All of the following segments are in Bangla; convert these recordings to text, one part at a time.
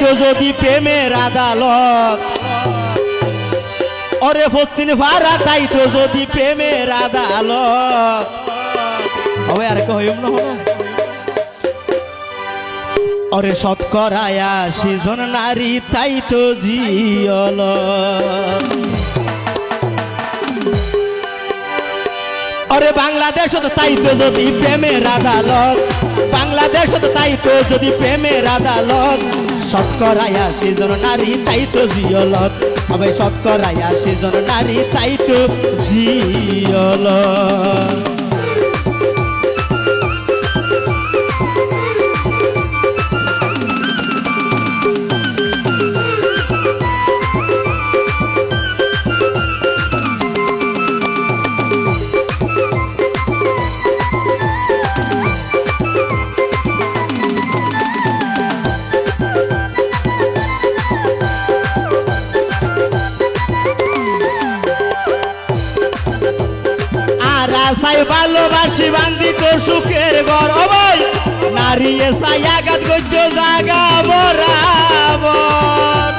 তো যদি প্রেমের আদালত, ওরে পশ্চিম ভাড়া তাই তো যদি প্রেমের আদালত। হবে আর কইম না ওরে শতকরায় ৮০ জন নারী তাই তো জিয়ল। ওরে বাংলাদেশ তো তাই তো যদি প্রেমের আদালত, বাংলাদেশ তো তাই তো যদি প্রেমের আদালত। শতকরায় ৮০ জন নারী তাই তো জিয়লত, হবে শতকরায় ৮০ জন নারী তাই তো জিয়ল। আশায় ভালোবাসি বান্দি তোর সুখের ঘর, ও ভাই নারী এসাই আঘাত করতে জাগা বরাবর।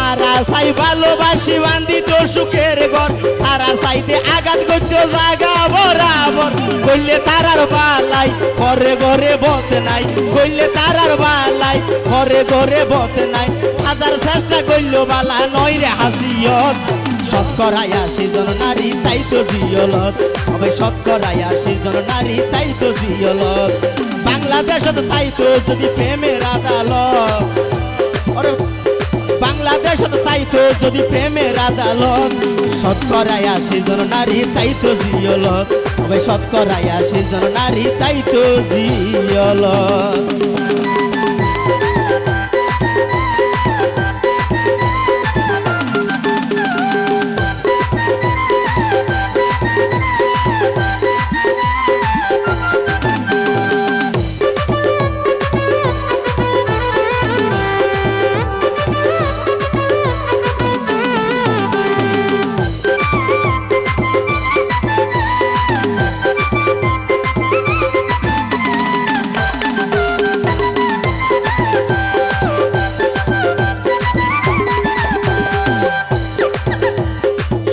আর আশায় ভালোবাসি বান্দি তোর সুখের ঘর, তারা সাইডে আঘাত করতে জাগা বরাবর। কইলে তারার বালাই ঘরে ঘরে বত নাই, কইলে তারার বালাই ঘরে ঘরে বত নাই। হাজার চেষ্টা করল বালা নয় রে হাসিয়ত। শতকরায় ৮০ জন নারী তাই তো জিয়লত, হবে শতকরায় ৮০ জন নারী তাই তো জিয়লত। বাংলাদেশত তাই তো যদি প্রেমের আদালত, বাংলাদেশত তাই তো যদি প্রেমের আদালত। শতকরায় ৮০ জন নারী তাই তো জিয়লত, হবে শতকরায় ৮০ জন নারী তাই তো জিয়লত।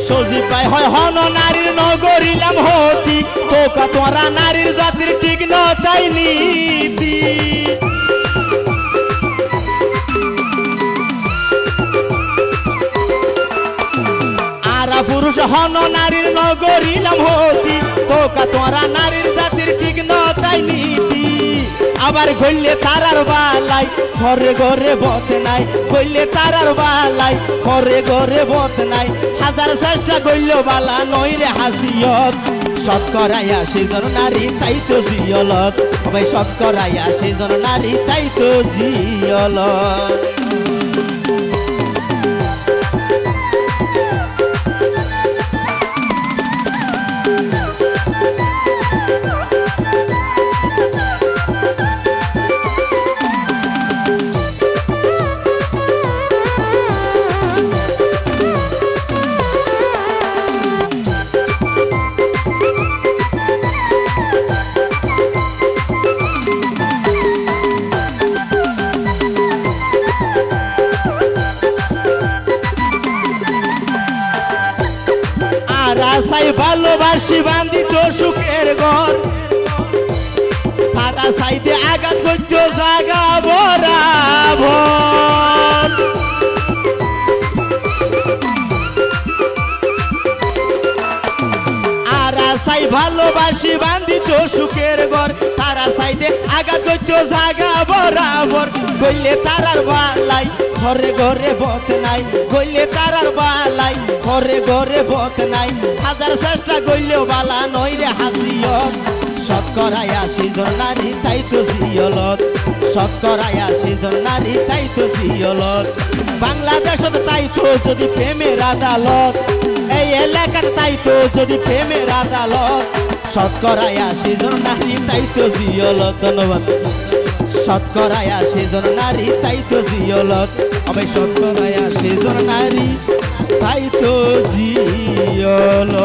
সজীব ভাই হয় হন নারীর নগরিলাম হতি, তোকা তোরা নারীর জাতির ঠিক ন তাই নীতি। আরা পুরুষ হন নারীর নগরিলাম হতি, তোকা তোরা নারীর জাতির ঠিক ন তাই নীতি। আবার গইলে তারার বালাই ঘরে ঘরে বত নাই, গইলে তারার বালাই ঘরে ঘরে বত নাই। হাজার চেষ্টা করল বালা নয় রে হাসিয়ত। শতকরায় ৮০ জন নারী তাই তো জিয়লত, হবে শতকরায় ৮০ জন নারী তাই তো জিয়লত। আশায় ভালোবাসি বান্দি তো সুখের ঘর, তারা সাইডে আঘাত করতে জাগা বরাবর। আর আশায় ভালোবাসি বান্দি তো সুখের ঘর, তারা সাইডে আঘাত করতে জাগা বরাবর। কইলে তারার বালাই ঘরে ঘরে বত নাই, কইলে তারার বালাই ঘরে ঘরে বত নাই। হাজার চেষ্টা করলেও বালা নয় রে হাসিয়ত। শতকরায় ৮০ জন নারী তাই তো জিয়লত, শতকরায় ৮০ জন নারী তাই তো জিয়লত। বাংলাদেশত তাই তো যদি প্রেমের আদালত, এই এলাকার তাই তো যদি প্রেমের আদালত। শতকরায় ৮০ জন নারী তাই তো জিয়লত। ধন্যবাদ। শতকরায় ৮০ জন নারী তাই তো জিয়লত, হবে শতকরায় ৮০ জন নারী তাই তো জিয়লত।